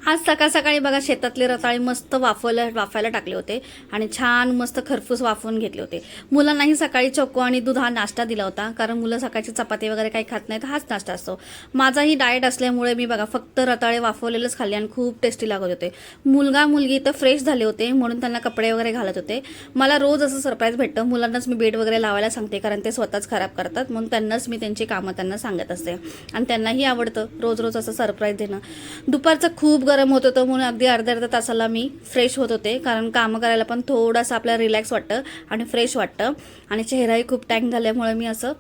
आज सकाळ सकाळी बघा शेतातले रताळे मस्त वाफायला टाकले होते आणि छान मस्त खरपूस वाफवून घेतले होते. मुलांनाही सकाळी चोको आणि दूध हा नाश्ता दिला होता, कारण मुलं सकाळची चपाती वगैरे काही खात नाहीत, हाच नाश्ता असतो. माझाही डाएट असल्यामुळे मी बघा फक्त रताळे वाफवलेलेच खाल्ले आणि खूप टेस्टी लागत होते. मुलगा मुलगी तर फ्रेश झाले होते म्हणून त्यांना कपडे वगैरे घालत होते. मला रोज असं सरप्राईज भेटतं. मुलांनाच मी बेड वगैरे लावायला सांगते, कारण ते स्वतःच खराब करतात, म्हणून त्यांनाच मी त्यांची कामं त्यांना सांगत असते आणि त्यांनाही आवडतं रोज रोज असं सरप्राईज देणं. दुपारचं खूप गरम होत होतं म्हणून अगदी अर्ध्या तासाला मी फ्रेश होत होते, कारण कामं करायला पण थोडंसं आपल्याला रिलॅक्स वाटतं आणि फ्रेश वाटतं आणि चेहराही खूप टँक झाल्यामुळे मी असं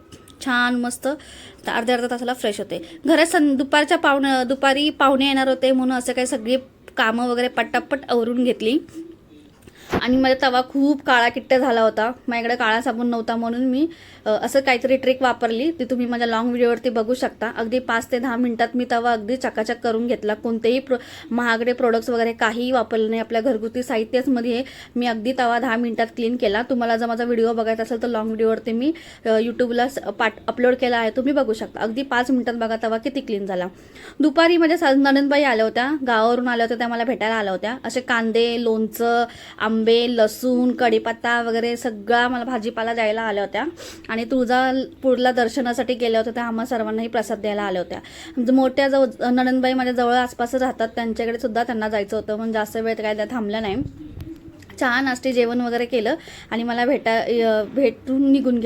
छान मस्त अर्ध्या तासाला फ्रेश होते. घरात दुपारी पाहुणे येणार होते म्हणून असं काही सगळी कामं वगैरे पटापट आवरून घेतली आणि माझा तवा खूप काळा किट्टा झाला होता. माझ्याकडे काळा साबण नव्हता म्हणून मी असं काहीतरी ट्रिक वापरली, ती तुम्ही माझ्या लॉंग व्हिडिओवरती बघू शकता. अगदी 5 ते 10 मिनिटात मी तवा अगदी चकाचक करून घेतला. कोणतेही महागडे प्रोडक्ट्स वगैरे काहीही वापरले नाही. आपल्या घरगुती साहित्यामध्ये मी अगदी तवा 10 मिनिटात क्लीन केला. तुम्हाला जर माझा व्हिडिओ बघायचा असेल तर लॉंग व्हिडिओवरती मी यूट्यूबला अपलोड केला आहे, तुम्ही बघू शकता. अगदी 5 मिनिटात बघा तवा किती क्लीन झाला. दुपारी माझ्या नणंदबाई आल्या होत्या, गावावरून आल्या होत्या, त्या मला भेटायला आल्या होत्या. असे कांदे, लोणचं, आंबे, लसूण, कढीपत्ता वगैरे सगळा मला भाजीपाला द्यायला आल्या होत्या आणि तुळजापूरला दर्शनासाठी गेल्या होत्या. त्या आम्हा सर्वांनाही प्रसाद द्यायला आल्या होत्या. मोठ्या नणंदबाई माझ्या जवळ आसपास राहतात, त्यांच्याकडे सुद्धा त्यांना जायचं होतं म्हणून जास्त वेळ काय त्या थांबल्या नाही. चहा नाश्ते जेवण वगैरे केलं आणि मला भेटून निघून गेलं.